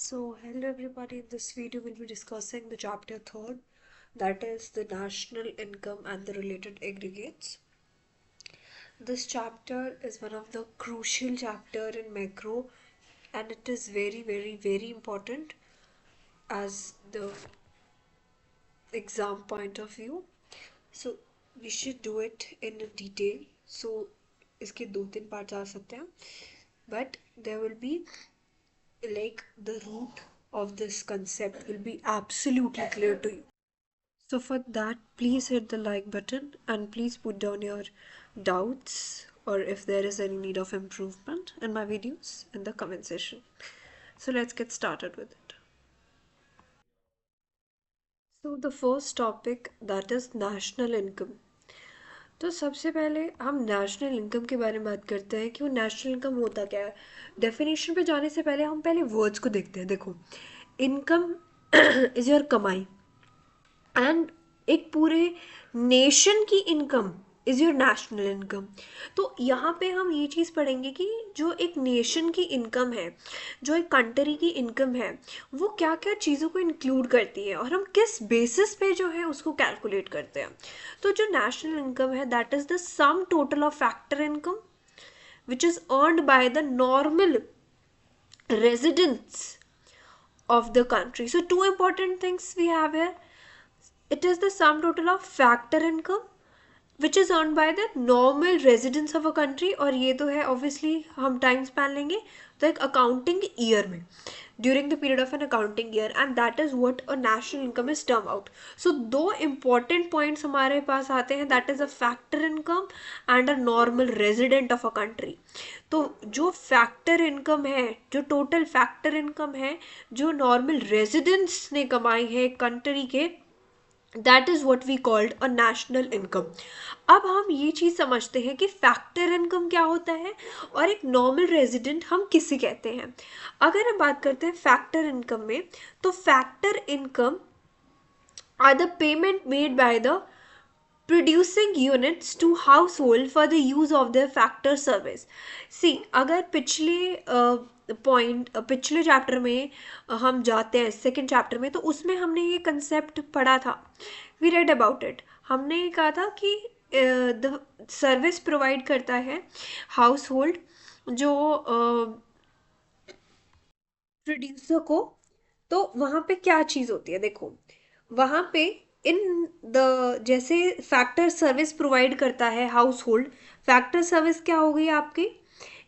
So, hello everybody. In this video, we'll be discussing the chapter 3rd, that is the national income and the related aggregates. This chapter is one of the crucial chapter in macro, and it is very important as the exam point of view. So, we should do it in detail. So, इसके 2-3 parts आ सकते हैं, but there will be like the root of this concept will be absolutely clear to you. So for that, please hit the like button and please put down your doubts or if there is any need of improvement in my videos in the comment section. So let's get started with it. So the first topic, that is national income. तो सबसे पहले हम national income के बारे में बात करते हैं कि वो नेशनल इनकम होता क्या है. डेफिनेशन पे जाने से पहले हम पहले वर्ड्स को देखते हैं. देखो, इनकम इज योर कमाई एंड एक पूरे नेशन की income is your national income. तो यहाँ पे हम ये चीज़ पढ़ेंगे कि जो एक नेशन की इनकम है, जो एक कंट्री की इनकम है, वो क्या क्या चीज़ों को इंक्लूड करती है और हम किस बेसिस पे जो है उसको कैलकुलेट करते हैं. तो जो नेशनल इनकम है, that is the sum total of factor income which is earned by the normal residents of the country. So two important things we have here. It is the sum total of factor income which is earned by the normal residents of a country. और ये तो है obviously हम time span लेंगे तो एक accounting year में, during the period of an accounting year, and that is what a national income is termed out. So दो important points हमारे पास आते हैं, that is a factor income and a normal resident of a country. तो जो factor income है, जो total factor income है, जो नॉर्मल रेजिडेंट्स ने कमाई है कंट्री के, that is what we called a national income. अब हम ये चीज़ समझते हैं कि फैक्टर इनकम क्या होता है और एक नॉर्मल रेजिडेंट हम किसे कहते हैं. अगर हम बात करते हैं फैक्टर इनकम में, तो factor income are the payment made by the producing units to household for the use of their factor service. See, अगर पिछले चैप्टर में हम जाते हैं सेकेंड चैप्टर में, तो उसमें हमने ये कंसेप्ट पढ़ा था. We read about it. हमने ये कहा था कि द सर्विस प्रोवाइड करता है हाउस होल्ड जो प्रोड्यूसर को. तो वहाँ पे क्या चीज़ होती है, देखो वहाँ पे इन द जैसे फैक्टर सर्विस प्रोवाइड करता है हाउस होल्ड. फैक्टर सर्विस क्या हो गई आपकी,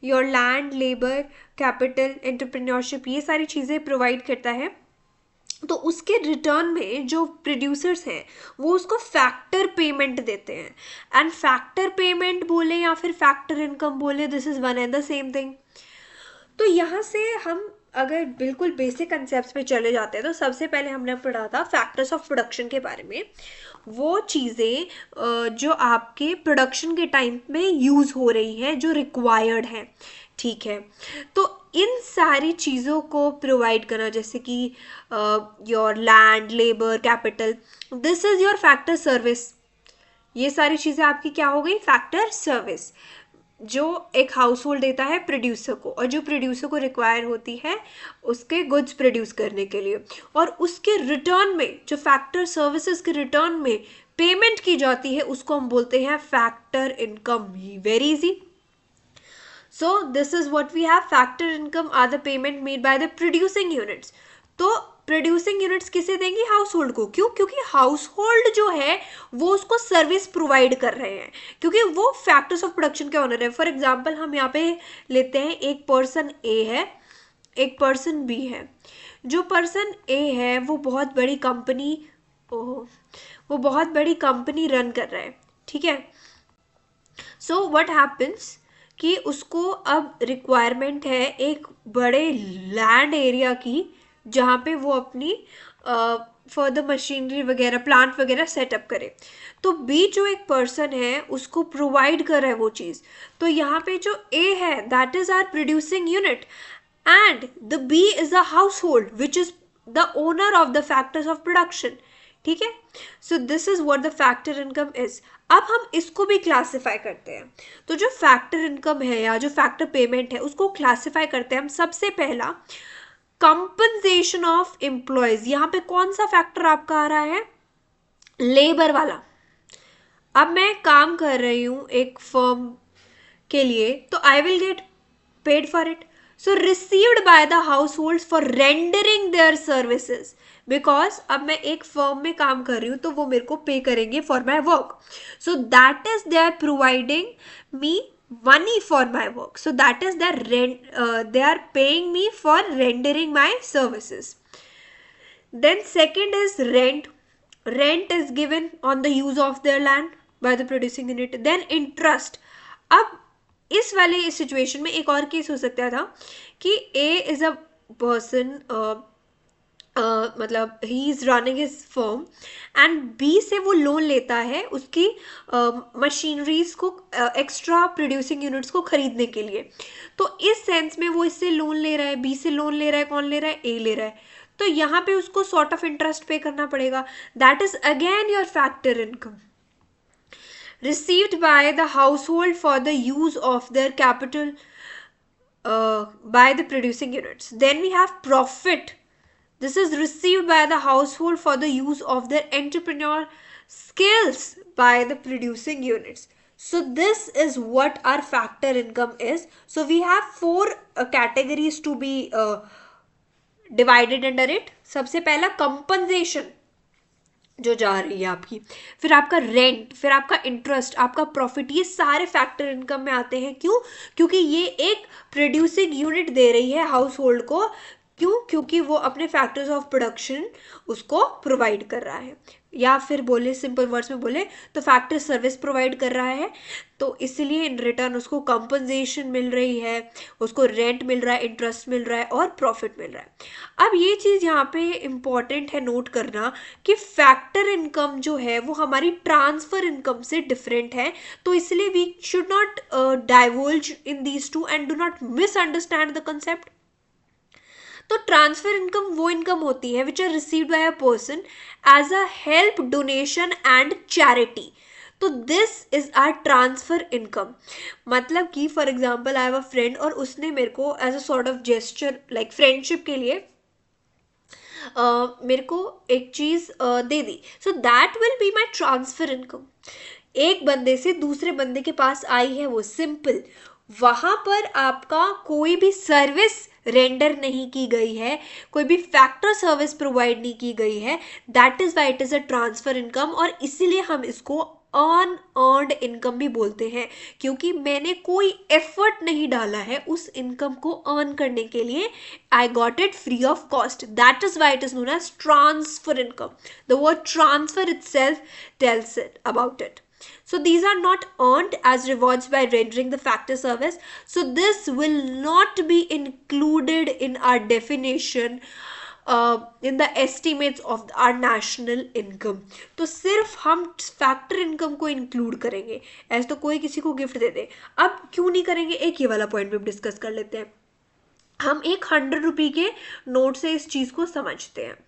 your land, labour, capital, entrepreneurship, ये सारी चीज़ें प्रोवाइड करता है. तो उसके रिटर्न में जो प्रोड्यूसर्स हैं वो उसको फैक्टर पेमेंट देते हैं. एंड फैक्टर पेमेंट बोले या फिर फैक्टर इनकम बोले, this is one and the same thing. तो यहाँ से हम अगर बिल्कुल बेसिक कंसेप्ट पे चले जाते हैं, तो सबसे पहले हमने पढ़ा था फैक्टर्स ऑफ प्रोडक्शन के बारे में. वो चीज़ें जो आपके प्रोडक्शन के टाइम में यूज़ हो रही हैं, जो रिक्वायर्ड हैं, ठीक है. तो इन सारी चीज़ों को प्रोवाइड करना, जैसे कि your land, labour, capital, this is your factor service. ये सारी चीज़ें आपकी क्या हो गई, फैक्टर सर्विस, जो एक हाउस होल्ड देता है प्रोड्यूसर को, और जो प्रोड्यूसर को रिक्वायर होती है उसके गुड्स प्रोड्यूस करने के लिए. और उसके रिटर्न में, जो फैक्टर सर्विसेज के रिटर्न में पेमेंट की जाती है, उसको हम बोलते हैं factor income. Very easy. So this is what we have. Factor income are the payment made by the producing units. तो प्रोड्यूसिंग यूनिट्स किसे देंगी, हाउस होल्ड को. क्यों, क्योंकि हाउस होल्ड जो है वो उसको सर्विस प्रोवाइड कर रहे हैं, क्योंकि वो फैक्टर्स ऑफ प्रोडक्शन के ओनर है. फॉर एग्जांपल हम यहाँ पे लेते हैं, एक पर्सन ए है, एक पर्सन बी है. जो पर्सन ए है वो बहुत बड़ी कंपनी, वो बहुत बड़ी कंपनी रन कर रहा है, ठीक है. सो व्हाट हैपन्स कि उसको अब रिक्वायरमेंट है एक बड़े लैंड एरिया की, जहाँ पे वो अपनी फर्दर मशीनरी वगैरह, प्लांट वगैरह सेटअप करे. तो बी जो एक पर्सन है उसको प्रोवाइड कर रहा है वो चीज़. तो यहाँ पे जो ए है, that is our producing unit, and the B is a household which is the owner of the factors of production, ठीक है. So this is what the factor income is. अब हम इसको भी क्लासिफाई करते हैं. तो जो फैक्टर इनकम है या जो फैक्टर पेमेंट है उसको क्लासिफाई करते हैं हम. सबसे पहला कंपनसेशन ऑफ एम्प्लॉयज, यहाँ पे कौन सा फैक्टर आपका आ रहा है, लेबर वाला। अब मैं काम कर रही हूँ एक फर्म के लिए, तो I will get paid for it. So received by the house hold for rendering their services, because अब मैं एक फर्म में काम कर रही हूँ तो वो मेरे को पे करेंगे for my work. So that is they are providing me money for my work. So that is the rent, they are paying me for rendering my services. Then second is rent. Rent is given on the use of their land by the producing unit. Then interest. अब इस वाले situation में एक और case हो सकता था कि A is a person, मतलब ही is running his firm and B से वो लोन लेता है उसकी मशीनरीज को, एक्स्ट्रा प्रोड्यूसिंग यूनिट्स को खरीदने के लिए. तो इस सेंस में वो इससे लोन ले रहा है, बी से लोन ले रहा है, कौन ले रहा है, ए ले रहा है. तो यहाँ पे उसको सॉर्ट ऑफ इंटरेस्ट पे करना पड़ेगा. That is again your factor income received by the household for the use of their capital by the producing units. Then we have profit. This is received by the household for the use of their entrepreneur skills by the producing units. So this is what our factor income is. So we have four categories to be divided under it. सबसे पहला compensation जो जा रही है आपकी, फिर आपका rent, फिर आपका इंटरेस्ट, आपका प्रॉफिट, ये सारे फैक्टर इनकम में आते हैं. क्यों? क्योंकि ये एक प्रोड्यूसिंग यूनिट दे रही है हाउस होल्ड को. क्यों? क्योंकि वो अपने फैक्टर्स ऑफ प्रोडक्शन उसको प्रोवाइड कर रहा है, या फिर बोले सिंपल वर्ड्स में बोले तो फैक्टर सर्विस प्रोवाइड कर रहा है. तो इसलिए इन रिटर्न उसको कंपनसेशन मिल रही है, उसको रेंट मिल रहा है, इंटरेस्ट मिल रहा है और प्रॉफिट मिल रहा है. अब ये चीज़ यहाँ पे इम्पॉर्टेंट है नोट करना कि फैक्टर इनकम जो है वो हमारी ट्रांसफ़र इनकम से डिफरेंट है. तो इसलिए we should not divulge in these two and do not misunderstand the concept. तो ट्रांसफर इनकम वो इनकम होती है which are received by a person as a help, donation and charity. तो this is our transfer income. मतलब कि for example I have a friend और उसने मेरे को as a sort of gesture like friendship के लिए मेरे को एक चीज़ दे दी. So that will be my transfer income. एक बंदे से दूसरे बंदे के पास आई है वो, सिंपल. वहाँ पर आपका कोई भी सर्विस रेंडर नहीं की गई है, कोई भी फैक्टर सर्विस प्रोवाइड नहीं की गई है. That is why it is a transfer income. और इसीलिए हम इसको अनअर्न्ड इनकम भी बोलते हैं, क्योंकि मैंने कोई एफर्ट नहीं डाला है उस इनकम को अर्न करने के लिए. I got it free of cost. That is why it is known as transfer income. The word transfer itself tells it about it. So these are not earned as rewards by rendering the factor service. So this will not be included in our definition in the estimates of our national income. तो सिर्फ हम factor income को include करेंगे. ऐसे तो कोई किसी को गिफ्ट दे दे. अब क्यों नहीं करेंगे, एक ये वाला पॉइंट भी डिस्कस कर लेते हैं. हम एक 100 रुपये के नोट से इस चीज़ को समझते हैं.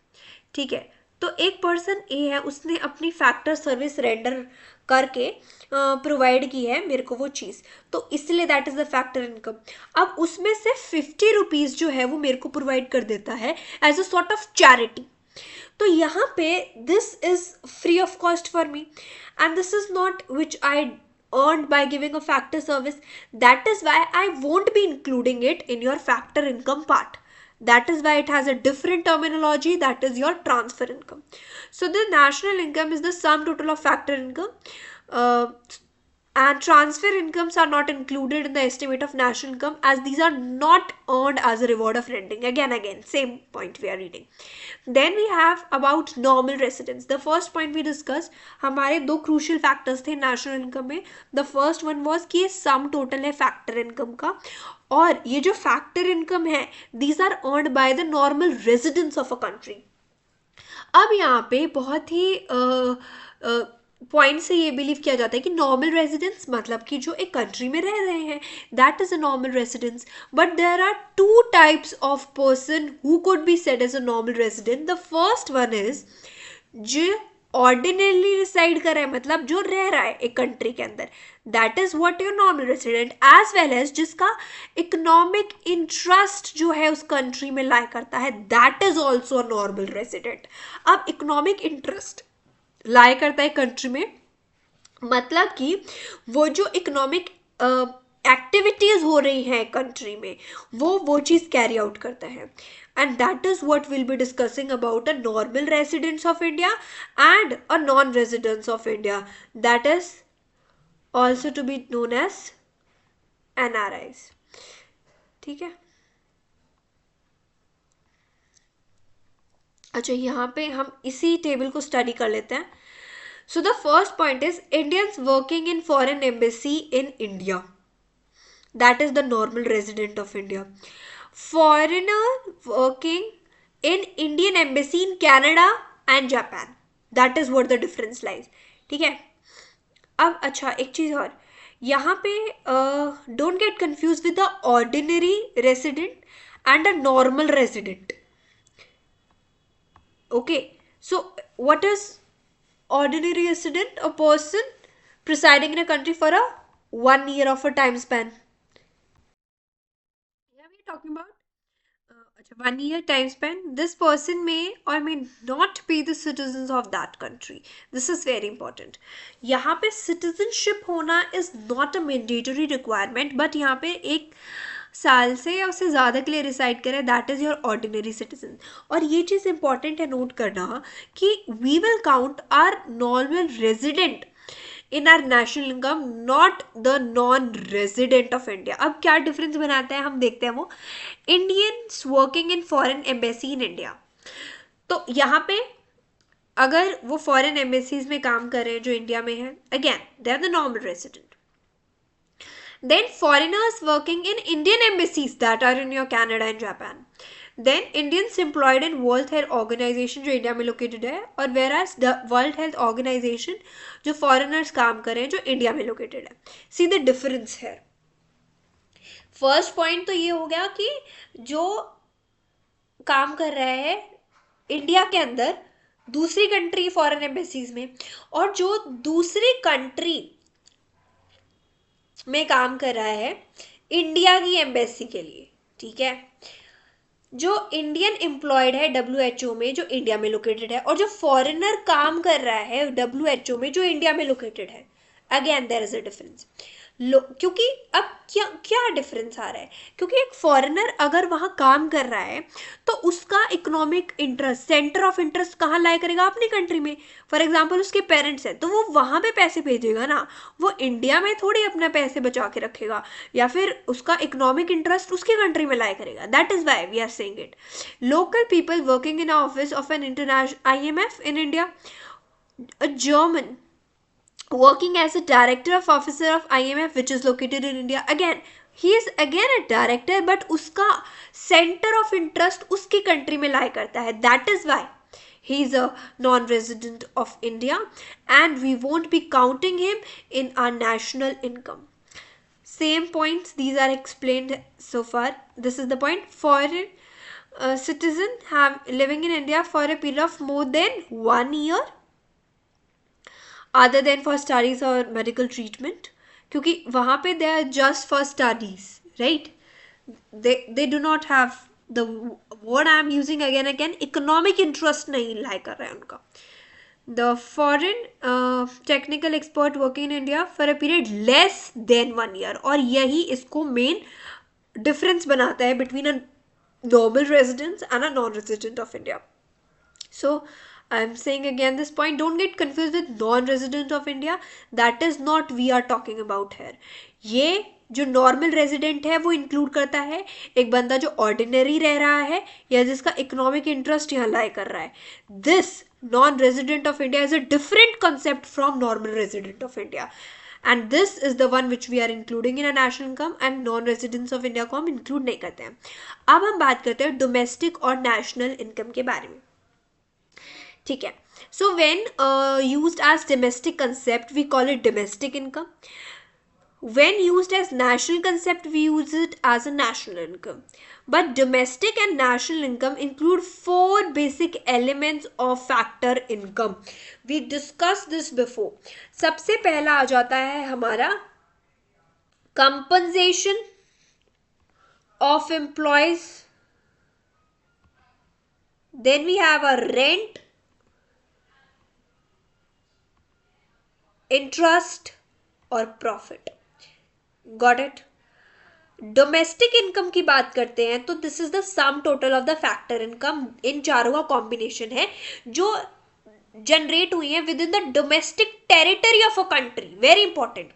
ठीक है, तो एक पर्सन ए है, उसने अपनी फैक्टर सर्विस रेंडर करके प्रोवाइड की है मेरे को वो चीज़, तो इसलिए that is the factor income. अब उसमें से 50 रुपीज़ जो है वो मेरे को प्रोवाइड कर देता है as a sort of charity. तो यहाँ पे this is free of cost for me and this is not which I earned by giving a factor service. That is why I won't be including it in your factor income part. That is why it has a different terminology, that is your transfer income. So the national income is the sum total of factor income, and transfer incomes are not included in the estimate of national income as these are not earned as a reward of renting. Again same point we are reading. Then we have about normal residence. The first point we discussed, हमारे दो crucial factors थे national income में. The first one was कि ये sum total है factor income का, और ये जो factor income है these are earned by the normal residents of a country. अब यहाँ पे बहुत ही पॉइंट से ये बिलीव किया जाता है कि नॉर्मल रेजिडेंस मतलब कि जो एक कंट्री में रह रहे हैं, that is a normal residence. But there are two types of person who could be said as a normal resident. The first one is जो ऑर्डिनरली रिसाइड कर रहा है, मतलब जो रह रहा है एक कंट्री के अंदर, that is what your normal resident, as well as जिसका इकोनॉमिक इंटरेस्ट जो है उस कंट्री में लाई करता है, that is also normal resident. अब इकोनॉमिक इंटरेस्ट लाई करता है कंट्री में, मतलब कि वो जो इकोनॉमिक एक्टिविटीज हो रही हैं कंट्री में, वो चीज कैरी आउट करता है. And that is what will be discussing about a normal residents of India and a non residents of India, that is also to be known as NRIs. ठीक है. अच्छा, यहाँ पे हम इसी टेबल को स्टडी कर लेते हैं. So the first point is Indians working in foreign embassy in India. That is the normal resident of India. Foreigner working in Indian embassy in Canada and Japan. That is what the difference lies. ठीक है. अब अच्छा एक चीज और, यहाँ पे don't get confused with the ordinary resident and a normal resident. Okay. So what is ordinary resident? A person presiding in a country for a 1 year of a time span. Yeah, we are talking about 1 year time span. This person may or may not be the citizens of that country. This is very important. यहाँ पे citizenship होना is not a mandatory requirement, but यहाँ पे एक साल से या उससे ज़्यादा के लिए रिसाइड करें, that is your ordinary citizen. और ये चीज़ इंपॉर्टेंट है नोट करना कि we will count our normal resident in our national income, not the non resident of India. अब क्या डिफरेंस बनाते हैं हम देखते हैं. वो Indians working in foreign embassy in India, तो यहाँ पे अगर वो फॉरेन एम्बेसीज में काम कर रहे हैं जो इंडिया में है, again they are the normal resident. Then foreigners working in Indian embassies that are in your Canada and Japan. Then Indians employed in World Health Organization जो इंडिया में लोकेटेड है, और whereas the World Health Organization जो foreigners काम कर रहे हैं जो इंडिया में लोकेटेड है. See the difference here. First point तो ये हो गया कि जो काम कर रहा है इंडिया के अंदर दूसरी कंट्री फॉरेन एम्बेसीज में, और जो दूसरी कंट्री में काम कर रहा है इंडिया की एम्बेसी के लिए. ठीक है. जो इंडियन एम्प्लॉयड है WHO में जो इंडिया में लोकेटेड है, और जो फॉरेनर काम कर रहा है WHO में जो इंडिया में लोकेटेड है, again there is a difference. क्योंकि अब क्या क्या डिफरेंस आ रहा है, क्योंकि एक फॉरेनर अगर वहाँ काम कर रहा है तो उसका economic interest, centre of interest कहाँ लाया करेगा, अपनी कंट्री में. फॉर एग्जांपल उसके पेरेंट्स हैं तो वो वहाँ पे पैसे भेजेगा ना, वो इंडिया में थोड़ी अपना पैसे बचा के रखेगा, या फिर उसका इकोनॉमिक इंटरेस्ट उसकी कंट्री में लाया करेगा. That is why we are saying it. Local people working in office of an international IMF in India, a German working as a director of officer of IMF which is located in India, again he is again a director, but उसका center of interest उसकी country में lie करता है. That is why he is a non-resident of India and we won't be counting him in our national income. Same points, these are explained so far. This is the point. Foreign citizen have living in India for a period of more than 1 year other than for studies or medical treatment, क्योंकि वहाँ पे they are just for studies, right? They do not have the word I am using again economic interest नहीं lie कर रहा है उनका. The foreign technical expert working in India for a period less than 1 year, और यही इसको main difference बनाता है between a normal resident and a non-resident of India. So I'm saying again this point, don't get confused with non-resident of India. That is not we are talking about here. ये जो normal resident है वो include करता है एक बंदा जो ordinary रह रहा है या जिसका इकोनॉमिक इंटरेस्ट यहाँ लाई कर रहा है. This non resident of India is a different concept from normal resident of India, and this is the one which we are including in a national income, and non residents of India को हम include नहीं करते हैं. अब हम बात करते हैं डोमेस्टिक और नेशनल इनकम के बारे में. ठीक है. So when used as domestic concept we call it domestic income. When used as national concept, we use it as a national income. But domestic and national income include four basic elements of factor income. We discussed this before. सबसे पहला आ जाता है हमारा compensation of employees. Then we have a rent, interest और profit. Got it? Domestic income की बात करते हैं तो this is the sum total of the factor income. इन चारों का कॉम्बिनेशन है जो जनरेट हुई है within the domestic territory of a country. Very important.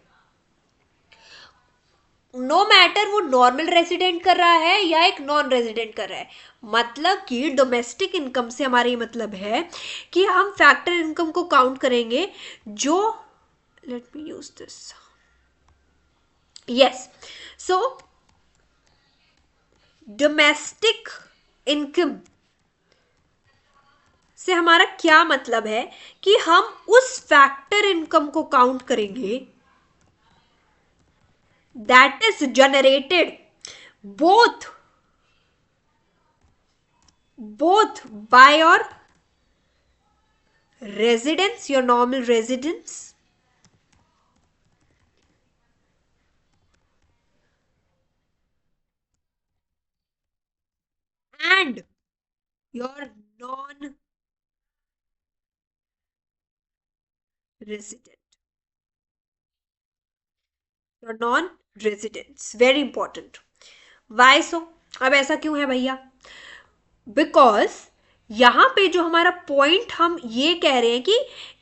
No matter वो नॉर्मल रेजिडेंट कर रहा है या एक नॉन रेजिडेंट कर रहा है. मतलब कि डोमेस्टिक इनकम से हमारा ये मतलब है कि हम फैक्टर इनकम को काउंट करेंगे जो, let me use this, yes, so domestic income से हमारा क्या मतलब है कि हम उस फैक्टर इनकम को काउंट करेंगे that is generated both by your residents, your normal residents, and your non-resident. Your non-residents. Very important. Why so? अब ऐसा क्यों है भैया? बिकॉज यहां पे जो हमारा पॉइंट हम ये कह रहे हैं कि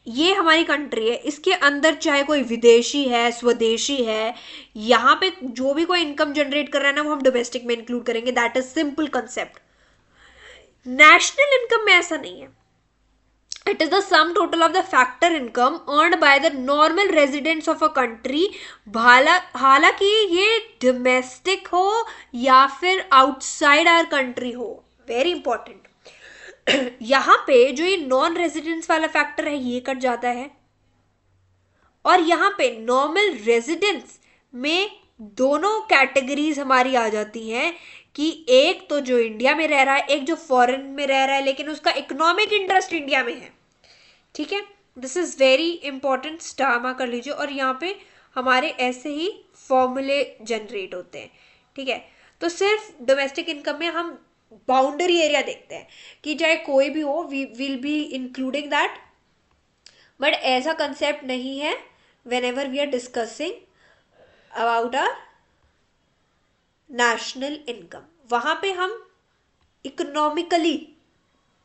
ये हमारी कंट्री है, इसके अंदर चाहे कोई विदेशी है, स्वदेशी है, यहां पे जो भी कोई इनकम जनरेट कर रहा है ना वो हम डोमेस्टिक में इंक्लूड करेंगे. That is simple concept. National income में ऐसा नहीं है. It is the sum total of the factor income earned by the normal residents of a country. हालांकि ये डोमेस्टिक हो या फिर आउटसाइड आवर कंट्री हो. Very important. यहां पे जो ये नॉन रेजिडेंस वाला फैक्टर है ये कट जाता है और यहां पे नॉर्मल रेजिडेंस में दोनों कैटेगरीज हमारी आ जाती हैं कि एक तो जो इंडिया में रह रहा है, एक जो फॉरेन में रह रहा है लेकिन उसका इकोनॉमिक इंटरेस्ट इंडिया में है. ठीक है, this is very important. Star mark कर लीजिए. और यहाँ पे हमारे ऐसे ही फॉर्मूले जनरेट होते हैं. ठीक है, तो सिर्फ डोमेस्टिक इनकम में हम बाउंड्री एरिया देखते हैं कि चाहे कोई भी हो we will be including that, but ऐसा कंसेप्ट नहीं है whenever we are discussing about our national income. वहां पे हम इकोनॉमिकली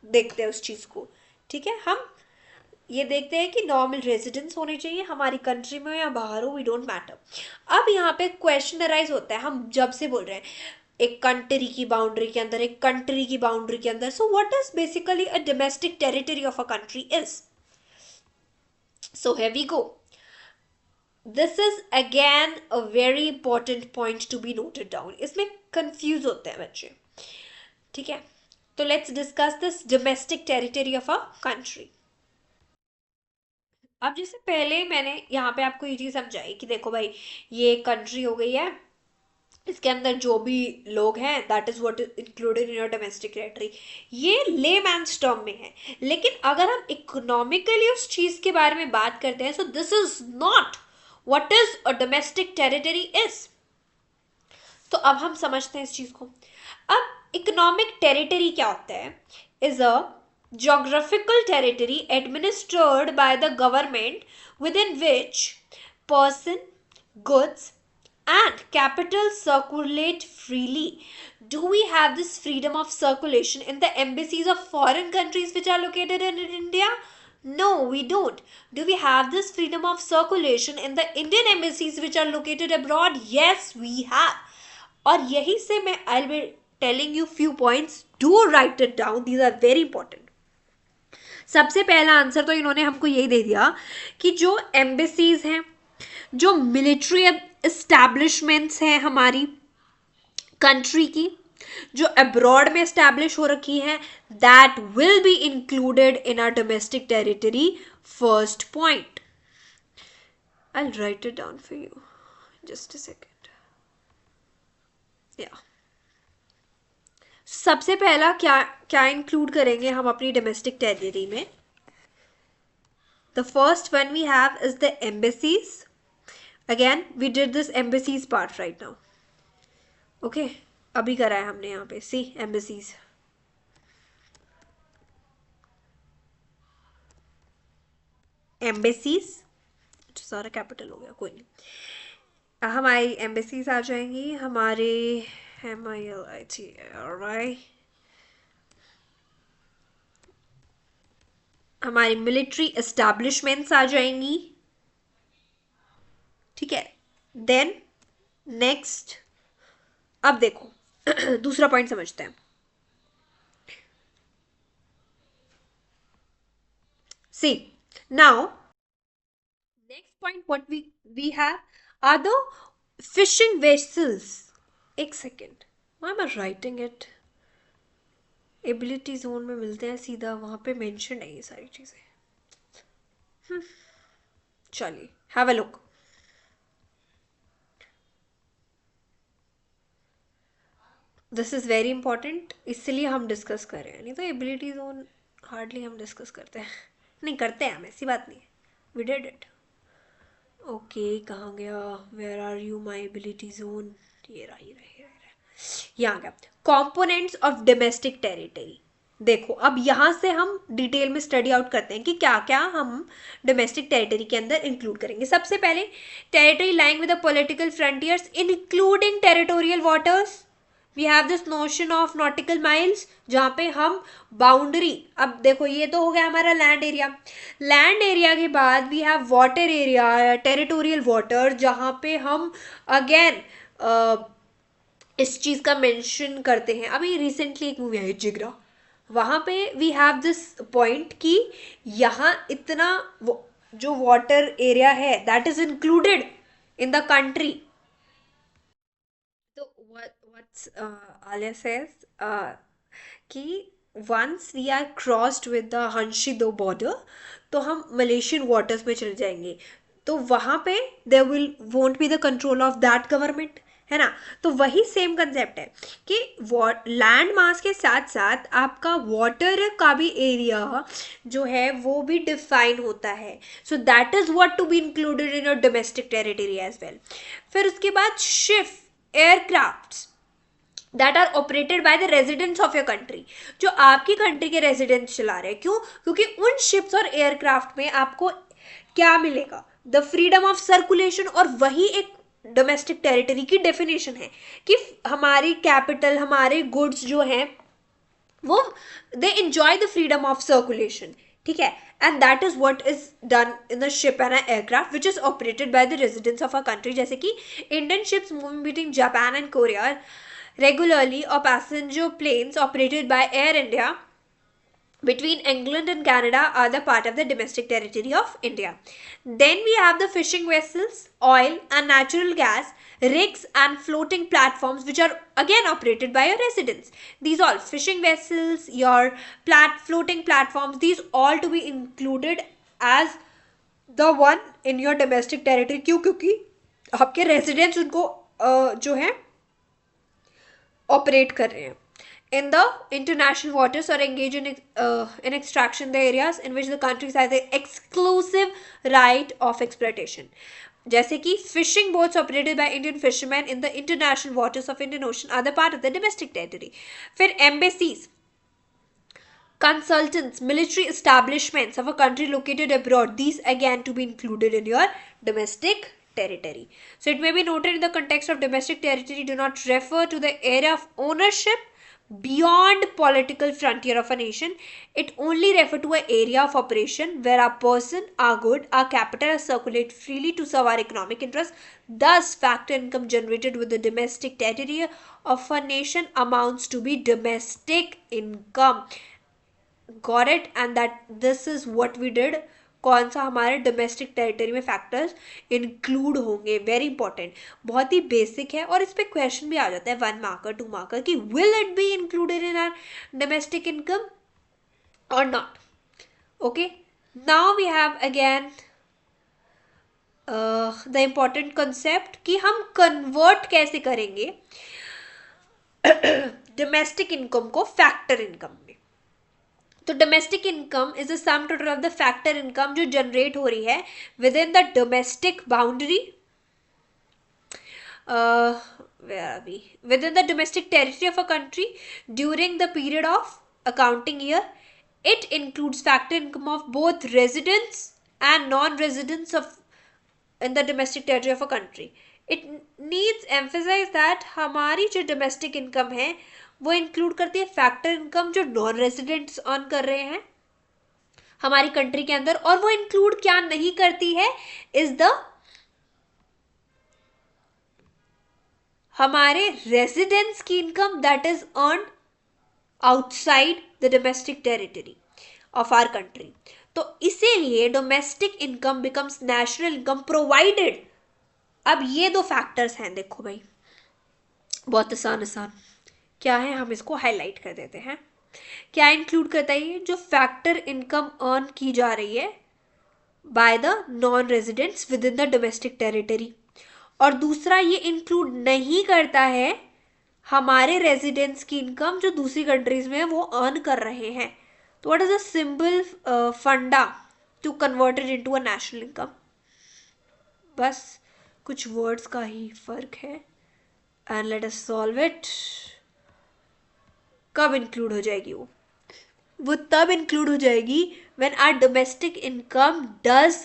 देखते हैं उस चीज को. ठीक है, हम ये देखते हैं कि नॉर्मल रेजिडेंस होने चाहिए हमारी कंट्री में या बाहर हो, वी डोंट मैटर. अब यहाँ पे क्वेश्चन अराइज होता है, हम जब से बोल रहे हैं एक कंट्री की बाउंड्री के अंदर, एक कंट्री की बाउंड्री के अंदर. So what is basically a domestic territory of a country is. So here we go. This is again a very important point to be noted down. इसमें कंफ्यूज होते हैं बच्चे. ठीक है, तो let's discuss this domestic territory of a country. अब जैसे पहले मैंने यहाँ पे आपको ये चीज समझाई कि देखो भाई ये कंट्री हो गई है, इसके अंदर जो भी लोग हैं that is what is included in your domestic territory. ये लेमैन्स टर्म में है. लेकिन अगर हम इकोनॉमिकली उस चीज के बारे में बात करते हैं, सो this is not what is a domestic territory is. तो अब हम समझते हैं इस चीज को. अब इकोनॉमिक टेरिटरी क्या होता है? Is a geographical territory administered by the government within which person, goods and capital circulate freely. Do we have this freedom of circulation in the embassies of foreign countries which are located in India? No, we don't. Do we have this freedom of circulation in the Indian embassies which are located abroad? Yes, we have. और यही से मैं I'll be telling you few points. Do write it down. These are very important. सबसे पहला answer तो इन्होंने हमको यही दे दिया कि जो एम्बेसीज हैं, जो मिलिट्री एस्टैब्लिशमेंट्स हैं हमारी कंट्री की, जो अब्रॉड में एस्टैब्लिश हो रखी हैं, that will be included in our domestic territory. First point, I will write it down for you. Just a second, या सबसे पहला क्या क्या इंक्लूड करेंगे हम अपनी डोमेस्टिक टेरिटरी में? The first one we have is the embassies. Again we did this embassies part right now. Okay, अभी करा है हमने यहाँ पे. सी एम्बेसीज, एम्बेसीज सारा कैपिटल हो गया, कोई नहीं. हमारी एम्बेसीज आ जाएंगी, हमारे MILITRY, हमारी मिलिट्री एस्टैब्लिशमेंट्स आ जाएंगी. ठीक है, देन नेक्स्ट, अब देखो दूसरा पॉइंट समझते हैं. See now next point what we have are the fishing vessels. एक second, why am I writing it? Ability zone में मिलते हैं सीधा, वहां पे मेंशन है ये सारी चीजें. चलिए have a look. This is very important, इसलिए हम डिस्कस कर रहे हैं, नहीं तो एबिलिटी जोन हार्डली हम डिस्कस करते हैं. नहीं करते हैं हम, ऐसी बात नहीं है. We did it. ओके, कहाँ गया? Where are you my ability zone? ये रहा, ये रहा, यहाँ गया. Components of domestic territory. देखो अब यहाँ से हम डिटेल में स्टडी आउट करते हैं कि क्या क्या हम डोमेस्टिक टेरिटरी के अंदर इंक्लूड करेंगे. सबसे पहले territory lying with the political frontiers including territorial waters. We have this notion of nautical miles, जहाँ पे हम बाउंड्री, अब देखो ये तो हो गया हमारा लैंड एरिया. लैंड एरिया के बाद we have water area, territorial water, जहाँ पे हम अगेन इस चीज़ का मेंशन करते हैं. अभी रिसेंटली एक मूवी आई जिगरा, वहाँ पे वी हैव दिस पॉइंट कि यहाँ इतना जो वाटर एरिया है that is included in the country. तो व्हाट्स आलिया सेज कि once we are crossed with the हंशिदो बॉर्डर, तो हम मलेशियन वाटर्स में चले जाएंगे. तो वहाँ पे there will won't be the control of that government, है ना. तो वही सेम कंसेप्ट है कि लैंड मास के साथ साथ आपका वाटर का भी एरिया जो है वो भी डिफाइन होता है. So that is what to be included in your domestic territory as well. फिर उसके बाद ship, aircrafts that are operated by the residents of your country, जो आपकी कंट्री के रेजिडेंट्स चला रहे हैं. क्यों? क्योंकि उन शिप्स और एयरक्राफ्ट में आपको क्या मिलेगा? The freedom of circulation. और वही एक डोमेस्टिक टेरिटरी की डेफिनेशन है कि हमारी कैपिटल, हमारे गुड्स जो हैं वो they enjoy the freedom of circulation. ठीक है, and that is what is done in the ship and aircraft which is operated by the residents of a country. जैसे कि Indian ships moving between Japan and Korea regularly, or passenger planes operated by Air India between England and Canada are the part of the domestic territory of India. Then we have the fishing vessels, oil and natural gas, rigs and floating platforms which are again operated by your residents. These all fishing vessels, your floating platforms, these all to be included as the one in your domestic territory. क्यों? क्योंकि आपके residents उनको जो है operate कर रहे हैं in the international waters or engage in extraction the areas in which the countries have the exclusive right of exploitation. जैसे कि fishing boats operated by Indian fishermen in the international waters of Indian Ocean are the part of the domestic territory. फिर embassies, consultants, military establishments of a country located abroad, these again to be included in your domestic territory. So it may be noted in the context of domestic territory do not refer to the area of ownership beyond political frontier of a nation. It only refer to an area of operation where a person, a good, a capital circulate freely to serve our economic interests. Thus, factor income generated with the domestic territory of a nation amounts to be domestic income. Got it? And that this is what we did. कौन सा हमारे domestic territory में factors include होंगे. Very important, बहुत ही basic है और इस पे क्वेश्चन भी आ जाता है 1 मार्कर 2 मार्कर कि will it be included in our domestic income और not. Okay, now we have again the important concept कि हम कन्वर्ट कैसे करेंगे डोमेस्टिक इनकम को फैक्टर इनकम में। तो domestic income is the sum total of the factor income जो generate हो रही है within the domestic boundary, where are we, within the domestic territory of a country during the period of accounting year. It includes factor income of both residents and non-residents of in the domestic territory of a country. It needs emphasize that हमारी जो domestic income है वो include करती है factor income जो non-residents earn कर रहे हैं हमारी कंट्री के अंदर, और वो include क्या नहीं करती है is the हमारे रेजिडेंट्स की income that is earn outside the domestic territory of our country. तो इसीलिए domestic income becomes national income provided. अब ये दो फैक्टर्स हैं, देखो भाई बहुत आसान आसान क्या है, हम इसको हाईलाइट कर देते हैं। क्या इंक्लूड करता है ये, जो फैक्टर इनकम अर्न की जा रही है by the non residents with in the domestic territory, और दूसरा ये इंक्लूड नहीं करता है हमारे रेजिडेंट्स की इनकम जो दूसरी कंट्रीज में वो अर्न कर रहे हैं। तो what is the simple funda to convert it into a national income? बस कुछ वर्ड्स का ही फर्क है, and let us solve it. कब इंक्लूड हो जाएगी वो तब इंक्लूड हो जाएगी when our domestic income does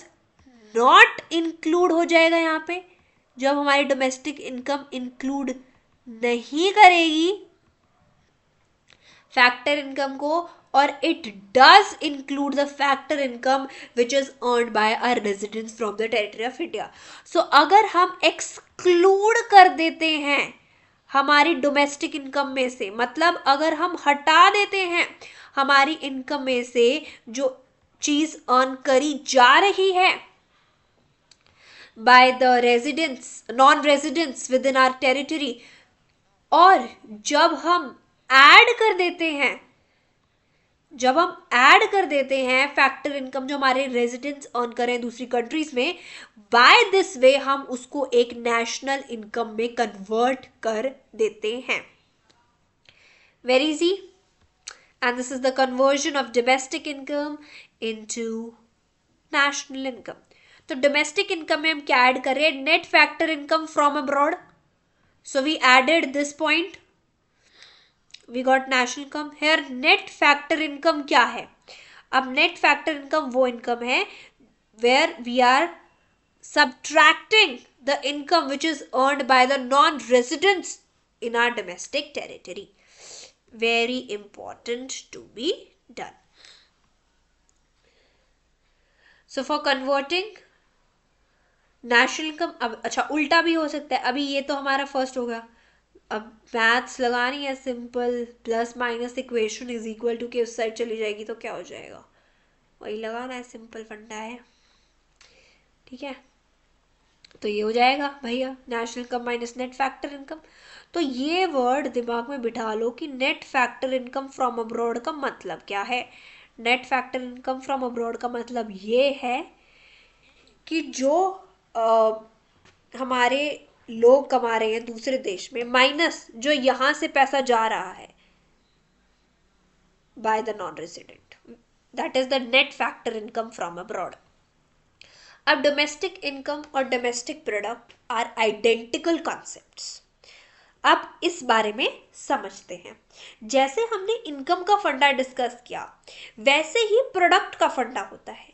not include हो जाएगा यहाँ पे, जब हमारी डोमेस्टिक इनकम इंक्लूड नहीं करेगी फैक्टर इनकम को, और it does include the factor income which is earned by our residents from the territory of India. So अगर हम एक्सक्लूड कर देते हैं हमारी डोमेस्टिक इनकम में से, मतलब अगर हम हटा देते हैं हमारी इनकम में से जो चीज अर्न करी जा रही है by the residents, non-residents within our territory, और जब हम ऐड कर देते हैं फैक्टर इनकम जो हमारे रेजिडेंट्स अर्न करें दूसरी कंट्रीज में, बाय दिस वे हम उसको एक नेशनल इनकम में कन्वर्ट कर देते हैं। Very easy, and this is the conversion of domestic income into national income. तो डोमेस्टिक इनकम में हम क्या ऐड कर रहे हैं, net factor income from abroad. So we added this point, we got national income. Here net factor income क्या है? अब नेट फैक्टर इनकम वो इनकम है where we are subtracting the income which is earned by the non-residents in our domestic territory. Very important to be done. So for converting national income, अब अच्छा उल्टा भी हो सकता है। अभी ये तो हमारा फर्स्ट होगा, अब मैथ्स लगानी है simple, plus minus equation is equal to के उस साइड चली जाएगी तो क्या हो जाएगा, वही लगाना है, सिंपल फंडा है, ठीक है। तो ये हो जाएगा भैया national income minus net factor income. तो ये वर्ड दिमाग में बिठा लो कि net factor income from abroad का मतलब क्या है। Net factor income from abroad का मतलब ये है कि जो हमारे लोग कमा रहे हैं दूसरे देश में, माइनस जो यहां से पैसा जा रहा है by the non resident, that is the net factor income from abroad. अब डोमेस्टिक इनकम और domestic product are identical concepts. अब इस बारे में समझते हैं। जैसे हमने इनकम का फंडा डिस्कस किया वैसे ही प्रोडक्ट का फंडा होता है,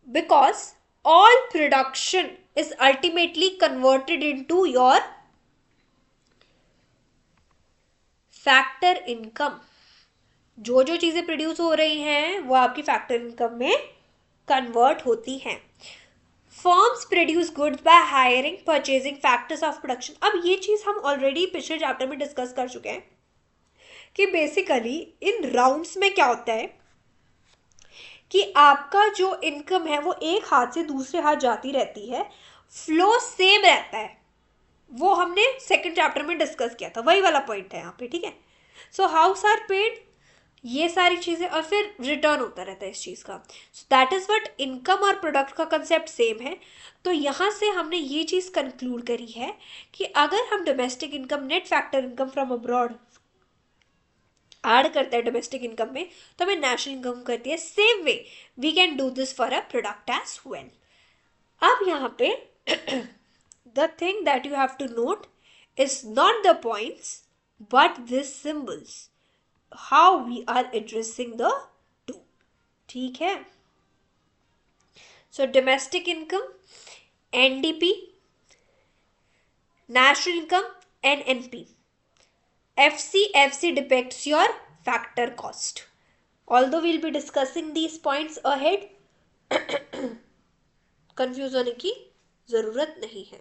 because all production is ultimately converted into your factor income। जो जो चीजें प्रोड्यूस हो रही हैं वो आपकी फैक्टर इनकम में कन्वर्ट होती हैं। Firms produce goods by hiring purchasing factors of production. अब ये चीज हम ऑलरेडी पिछले चैप्टर में डिस्कस कर चुके हैं कि बेसिकली इन राउंड्स में क्या होता है कि आपका जो इनकम है वो एक हाथ से दूसरे हाथ जाती रहती है, फ्लो सेम रहता है, वो हमने सेकंड चैप्टर में डिस्कस किया था, वही वाला पॉइंट है यहाँ पे, ठीक है। सो हाउस आर पेड, ये सारी चीजें, और फिर रिटर्न होता रहता है इस चीज का. सो दैट इज व्हाट इनकम और प्रोडक्ट का कंसेप्ट सेम है. तो यहाँ से हमने ये चीज कंक्लूड करी है कि अगर हम domestic income, net factor income from abroad add करते हैं डोमेस्टिक इनकम में, तो हमें नेशनल इनकम करती है. Same way we can do this for a product as well. अब यहाँ पे the thing that you have to note is not the points but this symbols, how we are addressing the two. ठीक है. So domestic income, NDP, national income, NNP. FCFC depicts your factor cost. Although we'll be discussing these points ahead, confuse होने की जरूरत नहीं है,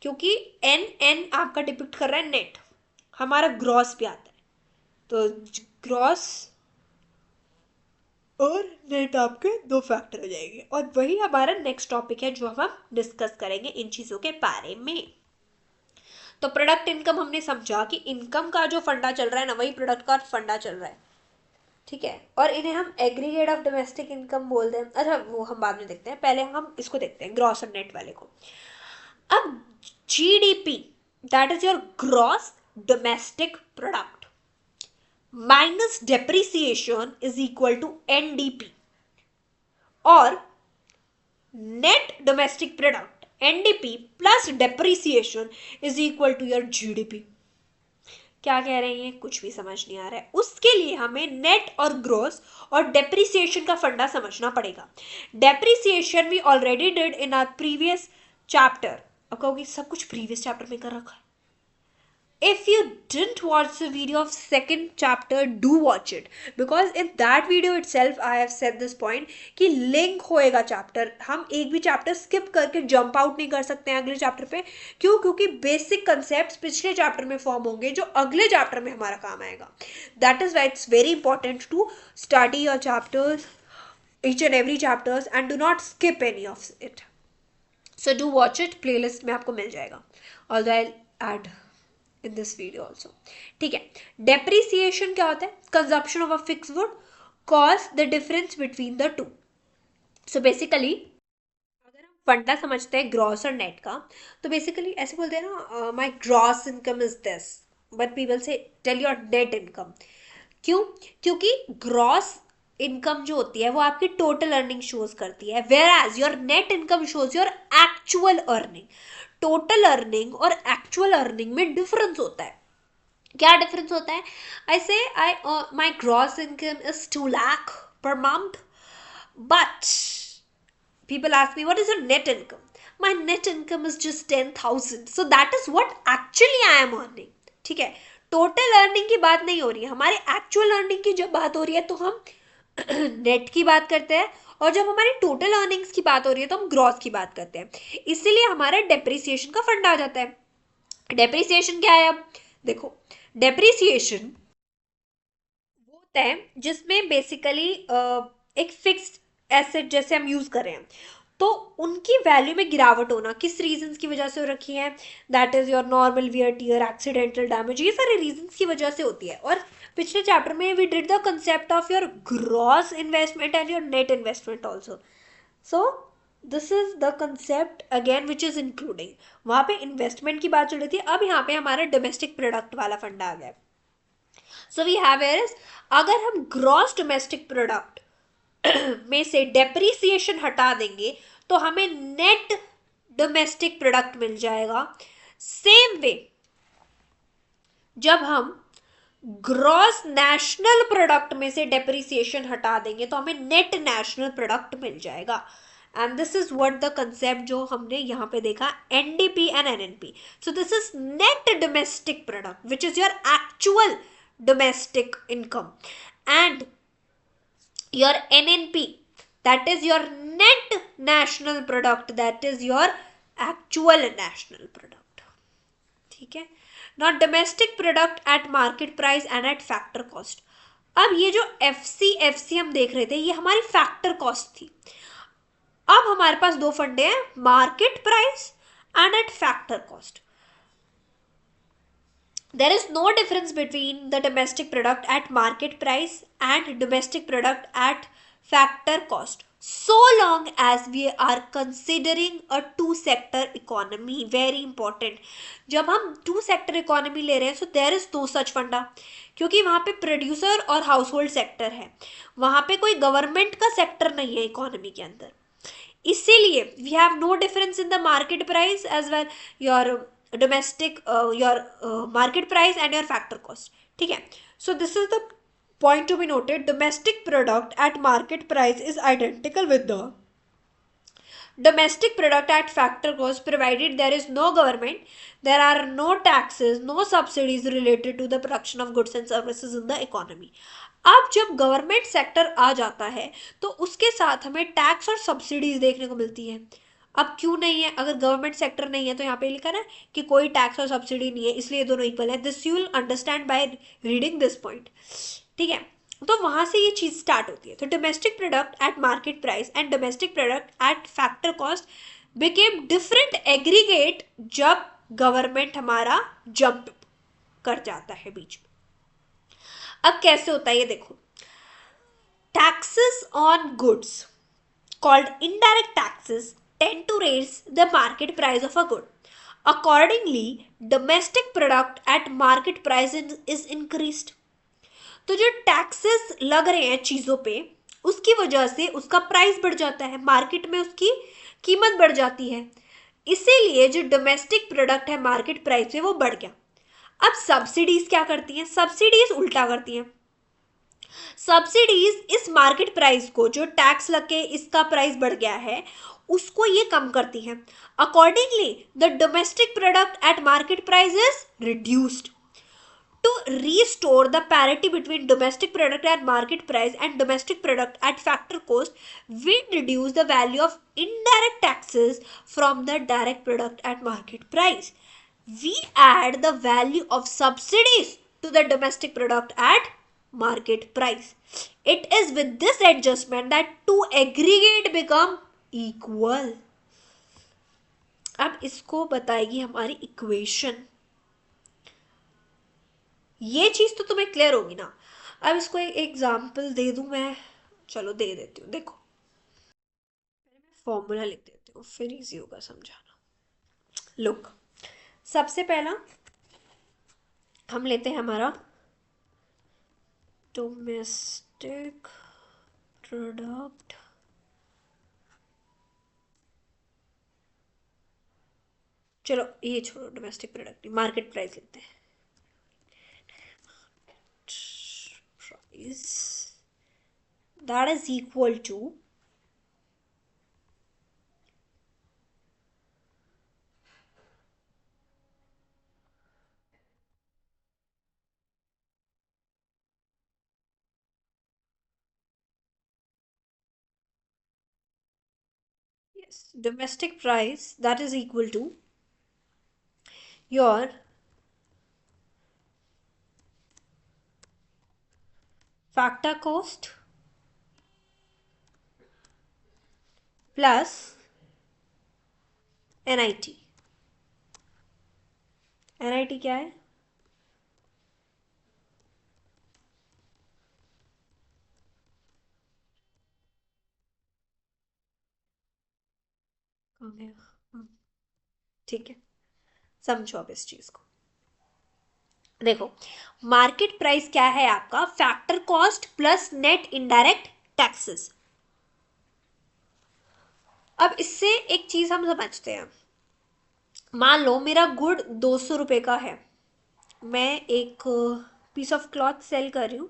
क्योंकि N आपका depict कर रहा है नेट, हमारा ग्रॉस भी आता है. तो ग्रॉस और नेट आपके दो फैक्टर हो जाएंगे, और वही हमारा नेक्स्ट टॉपिक है जो हम डिस्कस करेंगे इन चीजों के बारे में. तो प्रोडक्ट इनकम हमने समझा कि इनकम का जो फंडा चल रहा है ना, वही प्रोडक्ट का फंडा चल रहा है. ठीक है. और इन्हें हम एग्रीगेट ऑफ डोमेस्टिक इनकम बोलते हैं. अच्छा, वो हम बाद में देखते हैं, पहले हम इसको देखते हैं ग्रॉस और नेट वाले को. अब GDP, that is your gross domestic product, minus depreciation is equal to NDP, और net domestic product NDP plus depreciation is equal to your GDP. क्या कह रही हैं, कुछ भी समझ नहीं आ रहा है. उसके लिए हमें नेट और ग्रॉस और डेप्रिसिएशन का फंडा समझना पड़ेगा. Depreciation we already did in our previous chapter. अब कहोगे सब कुछ प्रीवियस चैप्टर में कर रखा है. If you didn't watch the video of second chapter, do watch it, because in that video itself I have said this point कि link होएगा चैप्टर. हम एक भी चैप्टर स्किप करके जंप आउट नहीं कर सकते हैं अगले चैप्टर पे. क्यों? क्योंकि बेसिक कंसेप्ट पिछले चैप्टर में फॉर्म होंगे जो अगले चैप्टर में हमारा काम आएगा. That is why it's very important to study your chapters, each and every chapters, and do not skip any of it. So do watch it, playlist में आपको मिल जाएगा, although I'll add in this video also. ठीक है. Depreciation क्या होता है? Consumption of a fix good cause the difference between the two. So basically अगर हम फंडा समझते हैं ग्रॉस और नेट का, तो बेसिकली ऐसे बोलते हैं ना, माई gross income is this, but people से टेल योर नेट इनकम. क्यों? क्योंकि ग्रॉस इनकम जो होती है वो आपकी टोटल अर्निंग शोज करती है, where as your net income shows your actual earning. Total earning और एक्चुअल अर्निंग में डिफरेंस होता है. क्या डिफरेंस होता है? I say my gross income is 2 lakh per month, but people ask me what is your net income. My net income is just 10,000. So that is what actually I am earning. ठीक है. Total earning की बात नहीं हो रही है, हमारे actual earning की जब बात हो रही है तो हम नेट की बात करते हैं, और जब हमारी टोटल अर्निंग्स की बात हो रही है तो हम ग्रॉस की बात करते हैं. इसीलिए हमारा डेप्रिसिएशन का फंडा आ जाता है. डेप्रिसिएशन क्या है? अब देखो, डेप्रिसिएशन वो होता है जिसमें बेसिकली एक फिक्स्ड एसेट जैसे हम यूज कर रहे हैं, तो उनकी वैल्यू में गिरावट होना किस रीजंस की वजह से हो रखी है? That is your normal wear tear, accidental damage, ये सारे रीजंस की वजह से होती है. और पिछले चैप्टर में we did the concept of your gross investment and your net investment also. So this is the concept again which is including. वहां पे इन्वेस्टमेंट की बात चल रही थी, अब यहाँ पे हमारा डोमेस्टिक प्रोडक्ट वाला फंडा आ गया. So we have here is, अगर हम ग्रॉस डोमेस्टिक प्रोडक्ट में से डेप्रिसिएशन हटा देंगे तो हमें नेट डोमेस्टिक प्रोडक्ट मिल जाएगा. सेम वे जब हम ग्रॉस नेशनल प्रोडक्ट में से डेप्रिसिएशन हटा देंगे तो हमें नेट नेशनल प्रोडक्ट मिल जाएगा. And this is what the concept जो हमने यहाँ पे देखा, NDP and NNP. So this is net domestic product which is your actual domestic income, and your NNP, that is your net national product, that is your actual national product. ठीक है. Now domestic product at market price and at factor cost. अब ये जो FCFC हम देख रहे थे ये हमारी फैक्टर कॉस्ट थी. अब हमारे पास दो फंडे हैं, market price and eight factor cost. there is no difference between the domestic product at market price and domestic product at factor cost, so long as we are considering a two sector economy. Very important, जब हम to sector economy ले रहे हैं, so there is no such फंडा, क्योंकि वहां पे producer और हाउस होल्ड सेक्टर है, वहां पे कोई गवर्नमेंट का सेक्टर नहीं है इकोनॉमी के अंदर। इसीलिए we have no difference in the market price as well your domestic your market price and your factor cost. ठीक है, so this is the point to be noted: domestic product at market price is identical with the domestic product at factor cost, provided there is no government, there are no taxes, no subsidies related to the production of goods and services in the economy. अब जब government sector आ जाता है तो उसके साथ हमें tax और subsidies देखने को मिलती है। अब क्यों नहीं है? अगर गवर्नमेंट सेक्टर नहीं है तो यहाँ पे लिखा है कि कोई टैक्स और सब्सिडी नहीं है, इसलिए दोनों इक्वल है। This you will understand by reading this point. ठीक है, तो वहां से ये चीज स्टार्ट होती है। तो domestic product at market price and domestic product at factor cost became different aggregate जब गवर्नमेंट हमारा जंप कर जाता है बीच में। अब कैसे होता है ये देखो। Taxes on goods called indirect taxes tend to raise the market price of a good. Accordingly, domestic product at market price is increased. तो जो टैक्सेस लग रहे हैं चीजों पे, उसकी वजह से उसका प्राइस बढ़ जाता है, मार्केट में उसकी कीमत बढ़ जाती है, इसीलिए जो डोमेस्टिक प्रोडक्ट है मार्केट प्राइस में वो बढ़ गया। अब सब्सिडीज क्या करती हैं? सब्सिडीज उल्टा करती हैं। सब्सिडीज इस मार्केट प्राइस को, जो टैक्स लग के इसका प्राइस बढ़ गया है, उसको ये कम करती हैं। Accordingly the domestic product at market price is reduced. To restore the parity between domestic product at market price and domestic product at factor cost, we reduce the value of indirect taxes from the direct product at market price. We add the value of subsidies to the domestic product at market price. It is with this adjustment that two aggregate become equal. अब इसको बताएगी हमारी equation. ये चीज तो तुम्हें clear होगी ना। अब इसको एक एग्जाम्पल दे दूं मैं, चलो दे देती हूँ। देखो, मैं फॉर्मूला लिख देती हूँ, फिर इजी होगा समझाना। लुक, सबसे पहला हम लेते हैं हमारा डोमेस्टिक प्रोडक्ट चलो ये छोड़ो, डोमेस्टिक प्रोडक्ट मार्केट प्राइस लेते हैं। Price that is equal to yes, domestic price that is equal to your factor cost plus NIT। NIT क्या है? ठीक है, समझो अब इस चीज को। देखो, मार्केट प्राइस क्या है आपका? Factor cost plus net indirect taxes. अब इससे एक चीज हम समझते हैं। मान लो मेरा गुड 200 रुपये का है, मैं एक पीस ऑफ क्लॉथ सेल कर रही हूँ,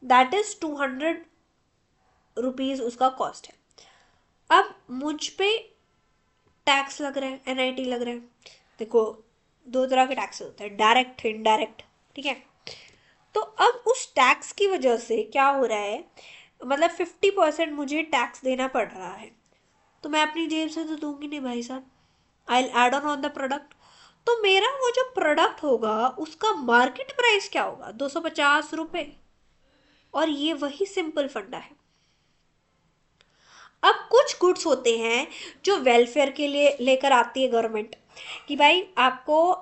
दैट इज 200 रुपीज उसका कॉस्ट है। अब मुझ पे टैक्स लग रहा है, NIT लग रहा है। देखो, दो तरह के टैक्स होते हैं, डायरेक्ट इनडायरेक्ट। ठीक है, तो अब उस टैक्स की वजह से क्या हो रहा है, मतलब 50% मुझे टैक्स देना पड़ रहा है, तो मैं अपनी जेब से तो दूंगी नहीं भाई साहब, आई एड ऑन द प्रोडक्ट। तो मेरा वो जो प्रोडक्ट होगा उसका मार्केट प्राइस क्या होगा? 250 रुपये। और ये वही सिंपल फंडा है। अब कुछ गुड्स होते हैं जो वेलफेयर के लिए लेकर आती है गवर्नमेंट, कि भाई आपको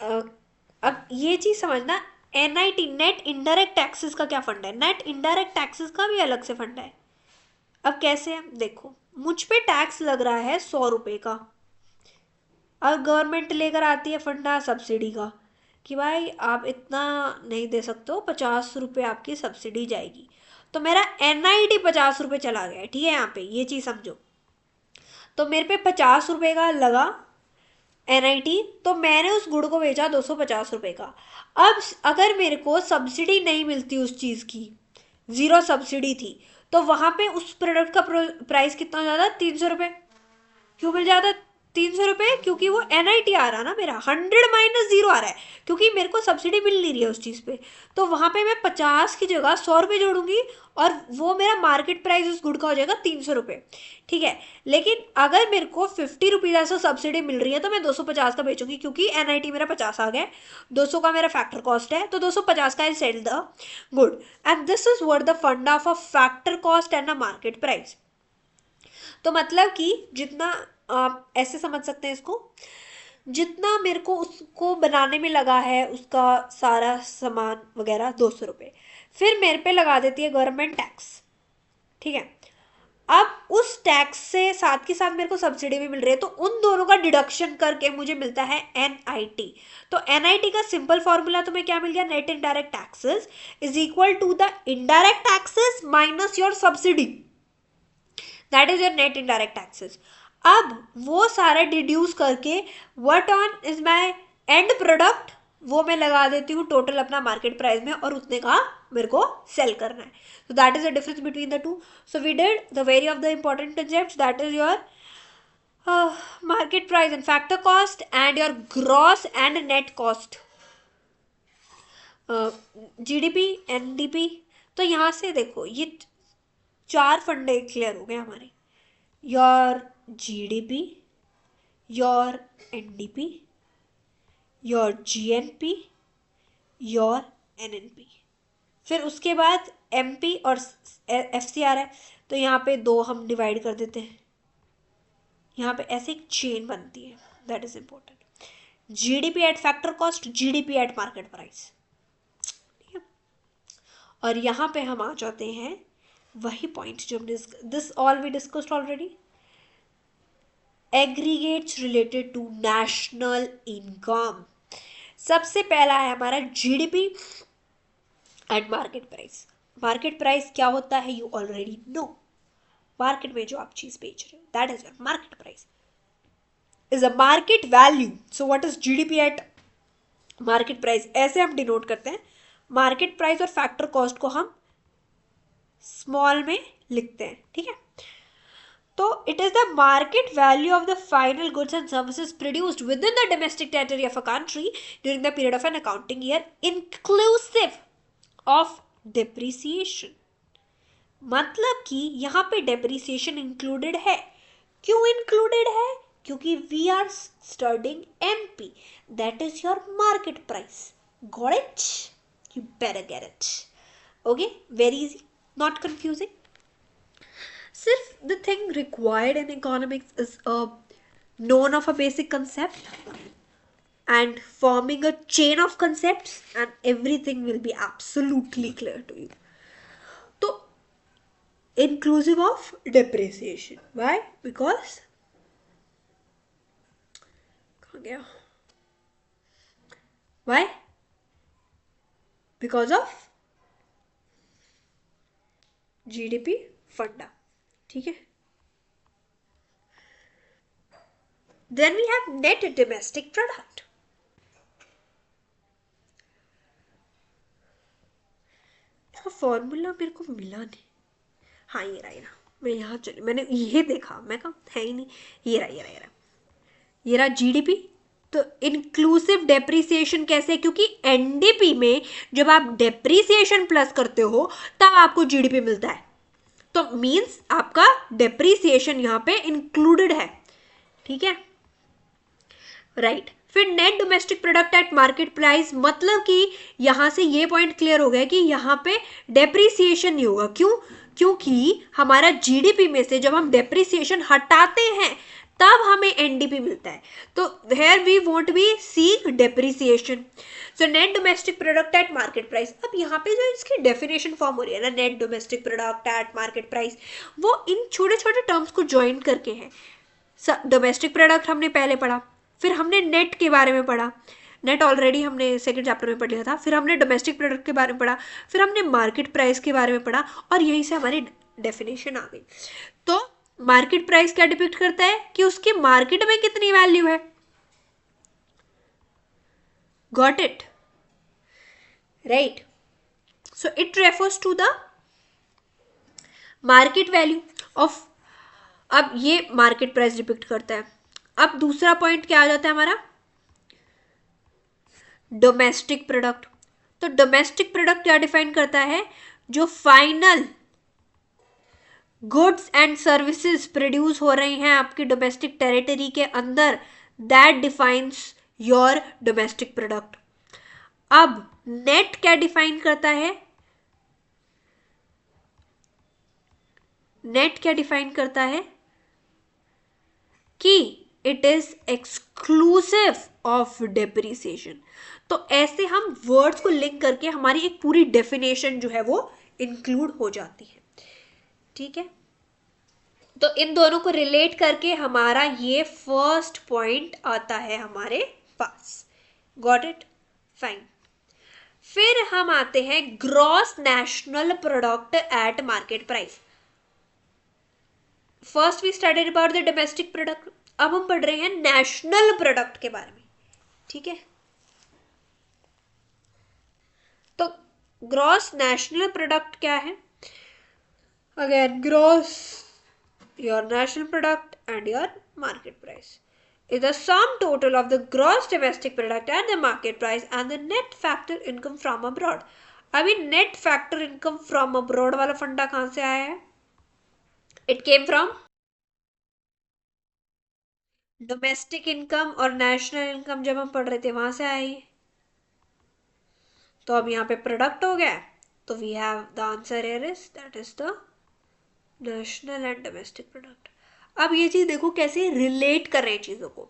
अब ये चीज समझना, एनआईटी नेट इनडायरेक्ट टैक्सेस का क्या फंड है, नेट इनडायरेक्ट टैक्सेस का भी अलग से फंड है। अब कैसे है देखो, मुझ पे टैक्स लग रहा है 100 रुपए का, और गवर्नमेंट लेकर आती है फंडा सब्सिडी का कि भाई आप इतना नहीं दे सकते हो, 50 रुपये आपकी सब्सिडी जाएगी। तो मेरा एनआईटी 50 रुपये चला गया, ठीक है, यहाँ पे ये चीज़ समझो। तो मेरे पे 50 रुपये का लगा एनआईटी, तो मैंने उस गुड़ को बेचा 250 रुपये का। अब अगर मेरे को सब्सिडी नहीं मिलती उस चीज़ की, ज़ीरो सब्सिडी थी, तो वहाँ पे उस प्रोडक्ट का प्राइस कितना ज़्यादा, 300 रुपये। क्यों मिल जाता 300 रुपये, क्योंकि वो एनआईटी आ रहा ना मेरा, 100 - 0 आ रहा है, क्योंकि मेरे को सब्सिडी मिल नहीं रही है उस चीज़ पे। तो वहाँ पे मैं 50 की जगह 100 रुपये जोड़ूंगी, और वो मेरा मार्केट प्राइस उस गुड़ का हो जाएगा 300 रुपये, ठीक है। लेकिन अगर मेरे को 50 रुपीज़ ऐसा सब्सिडी मिल रही है, तो मैं 250 का बेचूंगी, क्योंकि एनआईटी मेरा 50 आ गया, 200 का मेरा फैक्टर कॉस्ट है, तो 250 का I sell the good, and this is what the fund of a factor cost and a market price. तो मतलब कि जितना आप ऐसे समझ सकते हैं इसको, जितना मेरे को उसको बनाने में लगा है, उसका सारा सामान वगैरह 200 रुपये, फिर मेरे पे लगा देती है गवर्नमेंट टैक्स, ठीक है। अब उस टैक्स से साथ के साथ मेरे को सब्सिडी भी मिल रही है, तो उन दोनों का डिडक्शन करके मुझे मिलता है एनआईटी। तो एनआईटी का सिंपल फॉर्मूला तुम्हें क्या मिल गया, net indirect taxes is equal to the indirect taxes minus your subsidy, that is your net indirect taxes. अब वो सारा डिड्यूस करके what on is my end product, वो मैं लगा देती हूँ टोटल अपना मार्केट प्राइस में, और उतने का मेरे को सेल करना है। So that is the difference between the two. So we did the very of the important concepts, that is your market price and factor cost, and your gross and net cost, GDP, NDP. तो यहाँ से देखो ये 4 फंडे clear हो गए हमारे, your GDP, your NDP, your GNP, your NNP. फिर उसके बाद एमपी और एफसीआर है, तो यहाँ पे 2 हम डिवाइड कर देते हैं, यहाँ पे ऐसे एक चेन बनती है, that is important. GDP at factor cost, GDP eight market price, ठीक है। और यहाँ पे हम आ जाते हैं वही पॉइंट जो हम this all we discussed already, aggregates related to national income. सबसे पहला है हमारा GDP and market price. Market price क्या होता है, यू ऑलरेडी नो, मार्केट में जो आप चीज बेच रहे हो, that is your market price, is a market value. So what is GDP eight market price, ऐसे हम डिनोट करते हैं। मार्केट प्राइस और फैक्टर कॉस्ट को हम स्मॉल में लिखते हैं, ठीक है। तो it is the market value of the final goods and services produced with in the domestic territory of a country during the period of an accounting year, inclusive of depreciation. मतलब कि यहाँ पे डेप्रिसिएशन इंक्लूडेड है। क्यों included है, क्योंकि we are studying MP, that is your market price. Got it, you better get it, okay, very easy, not confusing. सिर्फ the thing required in economics is known of a basic concept and forming a chain of concepts, and everything will be absolutely clear to you. So inclusive of depreciation, why, because why, because of GDP फंडा, ठीक है। Then we have net domestic product. इसका formula मेरे को मिला नहीं, हाँ ये रहा, मैं यहाँ चली, मैंने ये देखा, मैं कहा है ही नहीं, ये रहा जीडीपी। तो इंक्लूसिव डेप्रिसिएशन कैसे, क्योंकि एनडीपी में जब आप डेप्रिसिएशन प्लस करते हो तब आपको जीडीपी मिलता है, तो मींस आपका डेप्रिसिएशन यहाँ पे इंक्लूडेड है, ठीक है, राइट। फिर net domestic product at market price, मतलब कि यहाँ से ये पॉइंट क्लियर हो गया कि यहाँ पे डेप्रिसिएशन नहीं होगा। क्यों, क्योंकि हमारा जीडीपी में से जब हम डेप्रिसिएशन हटाते हैं तब हमें एनडीपी मिलता है। तो here we won't be see depreciation. So net domestic product at market price. अब यहाँ पे जो इसकी डेफिनेशन फॉर्म हो रही है ना, net domestic product at market price, वो इन छोटे छोटे टर्म्स को ज्वाइन करके है। डोमेस्टिक प्रोडक्ट हमने पहले पढ़ा, फिर हमने नेट के बारे में पढ़ा, नेट ऑलरेडी हमने सेकंड चैप्टर में पढ़ लिया था, फिर हमने डोमेस्टिक प्रोडक्ट के बारे में पढ़ा, फिर हमने मार्केट प्राइस के बारे में पढ़ा, और यहीं से हमारी डेफिनेशन आ गई। तो मार्केट प्राइस क्या डिपिक्ट करता है कि उसकी मार्केट में कितनी वैल्यू है। Got it right. So it refers to the market value of, अब ये मार्केट प्राइस डिपिक्ट करता है। अब दूसरा पॉइंट क्या आ जाता है हमारा, डोमेस्टिक प्रोडक्ट। तो डोमेस्टिक प्रोडक्ट क्या डिफाइन करता है, जो final goods and services produce हो रही हैं आपकी डोमेस्टिक टेरिटरी के अंदर, that defines your domestic product. अब नेट क्या डिफाइन करता है, नेट क्या डिफाइन करता है कि it is exclusive of depreciation. तो ऐसे हम वर्ड्स को लिंक करके हमारी एक पूरी डेफिनेशन जो है वो इंक्लूड हो जाती है। ठीक है, तो इन दोनों को रिलेट करके हमारा ये फर्स्ट पॉइंट आता है हमारे पास। Got it, fine. फिर हम आते हैं gross national product at market price. First we studied about the domestic product, अब हम पढ़ रहे हैं नेशनल प्रोडक्ट के बारे में। ठीक है, तो ग्रॉस नेशनल प्रोडक्ट क्या है, again gross your national product and your market price is the sum total of the gross domestic product and the market price and the net factor income from abroad। अभी net factor income from abroad वाला फंडा कहां से आया है, it came from domestic income और national income जब हम पढ़ रहे थे वहां से आई। तो अब यहाँ पे प्रोडक्ट हो गया, तो we have the answer here is that is the national and domestic product. अब ये चीज देखो कैसे रिलेट कर रहे हैं चीजों को।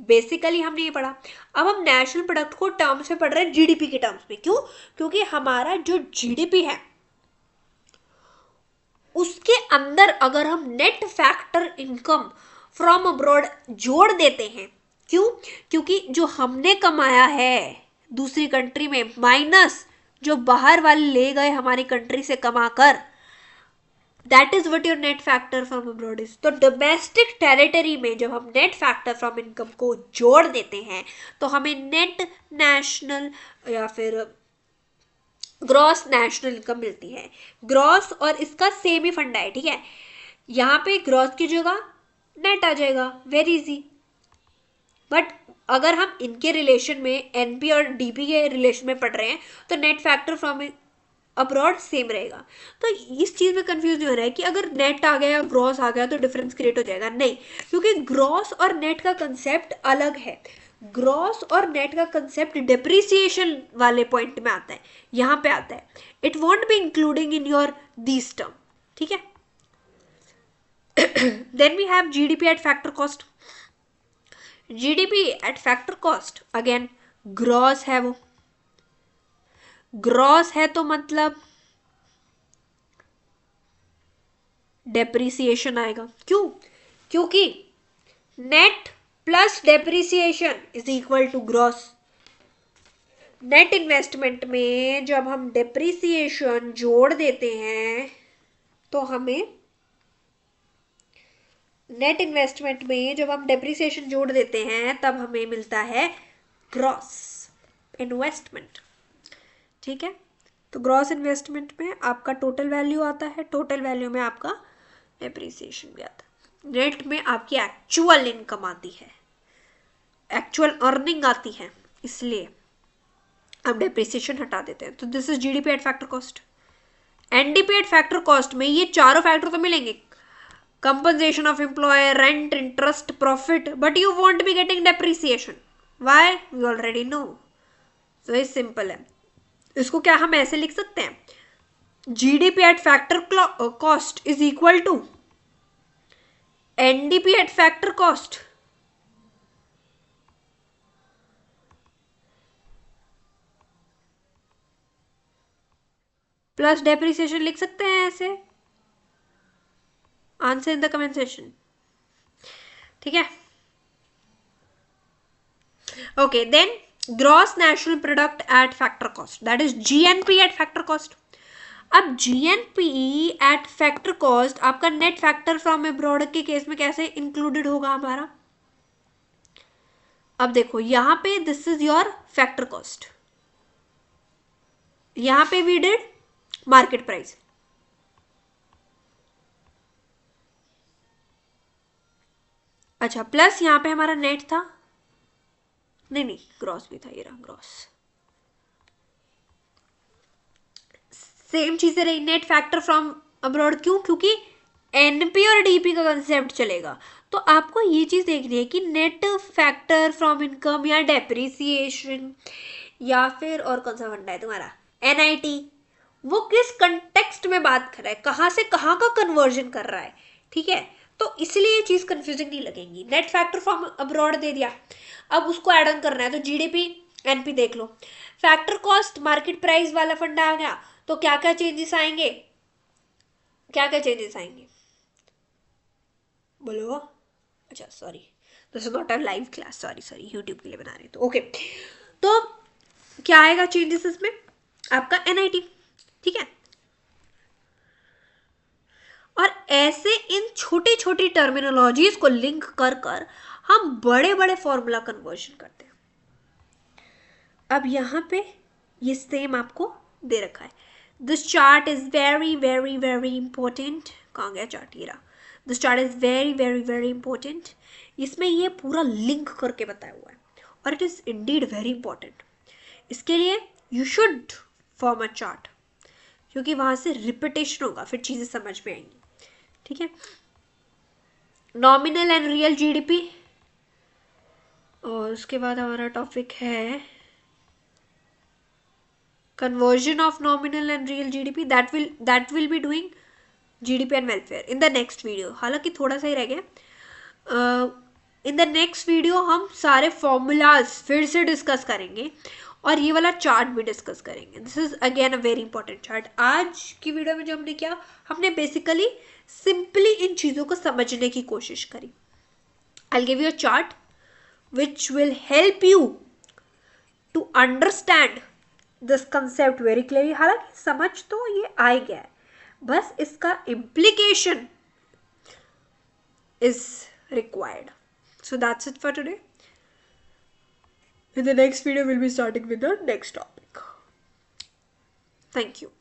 बेसिकली हमने ये पढ़ा, अब हम नेशनल प्रोडक्ट को टर्म्स में पढ़ रहे हैं जीडीपी के टर्म्स में। क्यों, क्योंकि हमारा जो जीडीपी है उसके अंदर अगर हम net factor income from abroad जोड़ देते हैं, क्यों, क्योंकि जो हमने कमाया है दूसरी कंट्री में माइनस जो बाहर वाले ले गए हमारी कंट्री से कमाकर, that is what your net factor from abroad is. तो डोमेस्टिक टेरिटरी में जब हम नेट फैक्टर फ्रॉम इनकम को जोड़ देते हैं तो हमें नेट नेशनल या फिर ग्रॉस नेशनल इनकम मिलती है। ग्रॉस और इसका सेम ही फंडा है। ठीक है, यहाँ पे ग्रॉस की जगह नेट आ जाएगा, वेरी इजी। बट अगर हम इनके रिलेशन में एनपी और डीपी के रिलेशन में पढ़ रहे हैं तो net factor from abroad same रहेगा। तो इस चीज में कंफ्यूज नहीं हो रहा है कि अगर नेट आ गया या ग्रॉस आ गया तो डिफरेंस क्रिएट हो जाएगा, नहीं, क्योंकि ग्रॉस और नेट का कंसेप्ट अलग है। ग्रॉस और नेट का कंसेप्ट डेप्रिसिएशन वाले पॉइंट में आता है, यहां पे आता है। It won't be including in your this term. ठीक है, then we have GDP at factor cost. GDP at factor cost again gross है, वो ग्रॉस है तो मतलब डेप्रिसिएशन आएगा। क्यों, क्योंकि net plus depreciation is equal to gross. Net investment में जब हम डेप्रिसिएशन जोड़ देते हैं तो हमें नेट इन्वेस्टमेंट में जब हम डेप्रिसिएशन जोड़ देते हैं तब हमें मिलता है ग्रॉस इन्वेस्टमेंट। ठीक है, तो ग्रॉस इन्वेस्टमेंट में आपका टोटल वैल्यू आता है, टोटल वैल्यू में आपका डेप्रिसिएशन भी आता है, नेट में आपकी एक्चुअल इनकम आती है, एक्चुअल अर्निंग आती है, इसलिए आप डेप्रिसिएशन हटा देते हैं। तो this is GDP at factor cost. NDP at factor cost में ये चारों फैक्टर तो मिलेंगे, compensation of employer, rent, interest, profit, but you won't be getting depreciation. Why, we already know. So ये सिंपल है। इसको क्या हम ऐसे लिख सकते हैं, GDP at factor cost is equal to NDP at factor cost, plus depreciation लिख सकते हैं ऐसे, answer in the comment section, ठीक है। Okay, then gross national product at factor cost, that is GNP at factor cost. अब GNP at factor cost आपका net factor from abroad के case में कैसे इंक्लूडेड होगा हमारा? अब देखो यहां पे this is your factor cost, यहां पे वी डिड मार्केट प्राइस, अच्छा प्लस यहां पे हमारा नेट था, नहीं ग्रॉस भी था, ये रहा ग्रॉस, सेम चीजें रही, नेट फैक्टर फ्रॉम अब्रॉड, क्यों? क्योंकि एनपी और डीपी का कंसेप्ट चलेगा। तो आपको ये चीज देखनी है कि नेट फैक्टर फ्रॉम इनकम या डेप्रिसिएशन या फिर और कौन सा फंडा है तुम्हारा एनआईटी, वो किस कंटेक्स्ट में बात कर रहा है, कहां से कहां का कन्वर्जन कर रहा है, ठीक है। तो इसलिए ये चीज कंफ्यूजिंग नहीं लगेगी। नेट फैक्टर फ्रॉम अब्रॉड दे दिया, अब उसको एड ऑन करना है तो जीडीपी एनपी देख लो, फैक्टर कॉस्ट मार्केट प्राइस वाला फंडा आ गया, तो क्या क्या चेंजेस आएंगे, क्या क्या चेंजेस आएंगे बोलो? अच्छा sorry, this is not a live class, sorry YouTube के लिए बना रहे, तो ओके। तो क्या आएगा चेंजेस इसमें? आपका एनआईटी, ठीक है। और ऐसे इन छोटी छोटी टर्मिनोलॉजीज को लिंक कर कर हम बड़े बड़े फॉर्मूला कन्वर्जन करते हैं। अब यहां पे ये सेम आपको दे रखा है, this chart is very very very important, कहाँ गया चार्ट, ये रहा, this chart is very very very important, इसमें ये पूरा लिंक करके बताया हुआ है और it is Indeed very important. इसके लिए you should form a chart, क्योंकि वहां से रिपीटेशन होगा, फिर चीजें समझ में आएंगी, ठीक है। नॉमिनल एंड रियल जीडीपी, और उसके बाद हमारा टॉपिक है conversion of nominal and real GDP, that will be doing GDP and welfare in the next video, हालांकि थोड़ा सा ही रह गया। इन द नेक्स्ट वीडियो हम सारे फॉर्मूलाज फिर से डिस्कस करेंगे और ये वाला चार्ट भी डिस्कस करेंगे। This is again a very important chart. आज की वीडियो में जो हमने किया, हमने बेसिकली सिंपली इन चीज़ों को समझने की कोशिश करी। I give you a chart which will help you to understand this concept very clearly. हालांकि समझ तो ये आ ही गया है, बस इसका implication is required. So that's it for today. In the next video, we'll be starting with the next topic. Thank you.